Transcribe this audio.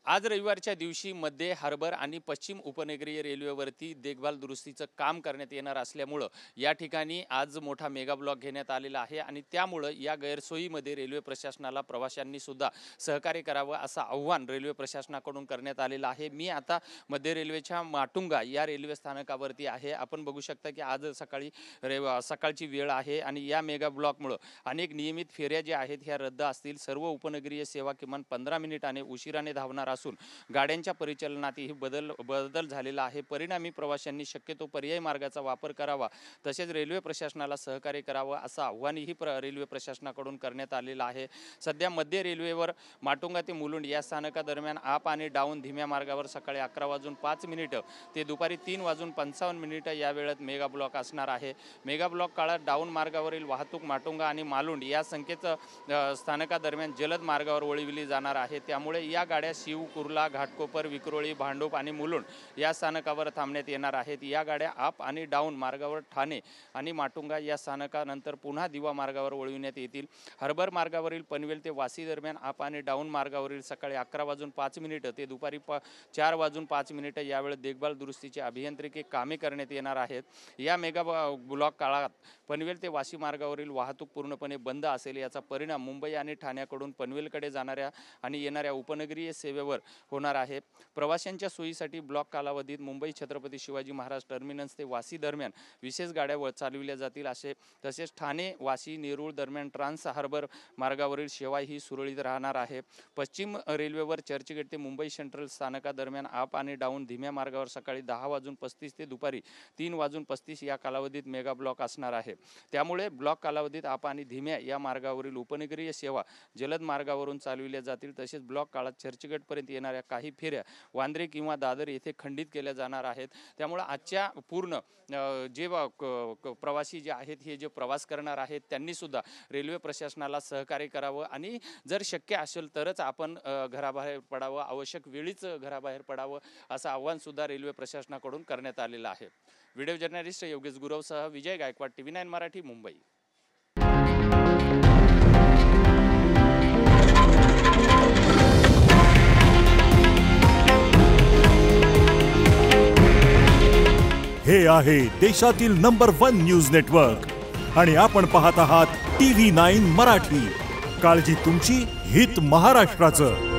आज रविवारच्या दिवशी मध्य हार्बर आणि पश्चिम उपनगरीय रेल्वेवरती देखभाल दुरुस्तीचं काम करण्यात येणार असल्यामुळं या ठिकाणी आज मोठा मेगा ब्लॉक घेण्यात आलेला आहे आणि त्यामुळं या गैरसोयीमध्ये रेल्वे प्रशासनाला प्रवाशांनी सुद्धा सहकार्य करावं असं आव्हान रेल्वे प्रशासनाकडून करण्यात आलेलं आहे। मी आता मध्य रेल्वेच्या माटुंगा या रेल्वे स्थानकावरती आहे। आपण बघू शकता की आज सकाळची वेळ आहे आणि या मेगा ब्लॉकमुळे अनेक नियमित फेऱ्या ज्या आहेत ह्या रद्द असतील। सर्व उपनगरीय सेवा किमान 15 मिनिटांनी उशिराने धावणार असून गाड्यांच्या परिचालनातही बदल झालेला आहे। परिणामी प्रवाशांनी शक्यतो पर्यायी मार्गाचा वापर करावा तसेच रेल्वे प्रशासनाला सहकार्य करावं असं आव्हानही रेल्वे प्रशासनाकडून करण्यात आलेलं आहे। सध्या मध्य रेल्वेवर माटुंगा ते मुलुंड या स्थानकादरम्यान अप आणि डाऊन धीम्या मार्गावर सकाळी 11:05 ते दुपारी 3:55 या वेळेत मेगा ब्लॉक असणार आहे। मेगा ब्लॉक काळात डाऊन मार्गावरील वाहतूक माटुंगा आणि मालुंड या संकेत स्थानकादरम्यान जलद मार्गावर वळविली जाणार आहे। त्यामुळे या गाड्या शिव, कुर्ला, घाटकोपर, विक्रोळी, भांडूप आणि मुलुंड या स्थानकावर थांबण्यात येणार आहेत। या गाड्या अप आणि डाऊन मार्गावर ठाणे आणि माटुंगा या स्थानकानंतर पुन्हा दिवा मार्गावर वळविण्यात येतील। हार्बर मार्गावरील पनवेल ते वाशी दरम्यान अप आणि डाऊन मार्गावरील सकाळी 11:05 ते दुपारी 4:05 यावेळी देखभाल दुरुस्तीची अभियांत्रिकी कामे करण्यात येणार आहेत। या मेगा ब्लॉक काळात पनवेल ते वाशी मार्गावरील वाहतूक पूर्णपणे बंद असेल। याचा परिणाम मुंबई आणि ठाण्याकडून पनवेलकडे जाणाऱ्या आणि येणाऱ्या उपनगरीय सेवेवर होणार आहे। प्रवाशांच्या सोयीसाठी ब्लॉक कालावधीत मुंबई छत्रपती शिवाजी महाराज टर्मिनस ते वाशी दरम्यान विशेष गाड्या चालविल्या जातील तसेच ठाणे वाशी नेरूळ दरम्यान ट्रान्स हार्बर मार्गावरील सेवा ही सुरळीत राहणार आहे। पश्चिम रेल्वेवर चर्चगेट ते मुंबई सेंट्रल स्थानकादरम्यान अप आणि डाऊन धीम्या मार्गावर सकाळी 10:35 ते दुपारी 3:35 या कालावधीत मेगा ब्लॉक असणार आहे। त्यामुळे ब्लॉक कालावधीत अप आणि धीम्या या मार्गावरील उपनगरीय सेवा जलद मार्गावरून चालविल्या जातील। तसेच ब्लॉक काळात चर्चगेट पर्यंत येणाऱ्या काही फेऱ्या वांद्रे किंवा दादर येथे खंडित केल्या जाणार आहेत। त्यामुळे आजच्या पूर्ण जे प्रवासी जे आहेत हे जे प्रवास करणार आहेत त्यांनी सुद्धा रेल्वे प्रशासनाला सहकार्य करावं आणि जर शक्य असेल तरच आपण घराबाहेर पडावं, आवश्यक वेळीच घराबाहेर पडावं असं आव्हान सुद्धा रेल्वे प्रशासनाकडून करण्यात आलेलं आहे। व्हिडिओ जर्नलिस्ट योगेश गुरवसह विजय गायकवाड, TV9 मराठी, मुंबई। हे आहे देशातील नंबर 1 न्यूज नेटवर्क आणि आपण पाहत आहात TV9 मराठी। काळजी तुमची, हित महाराष्ट्राचं।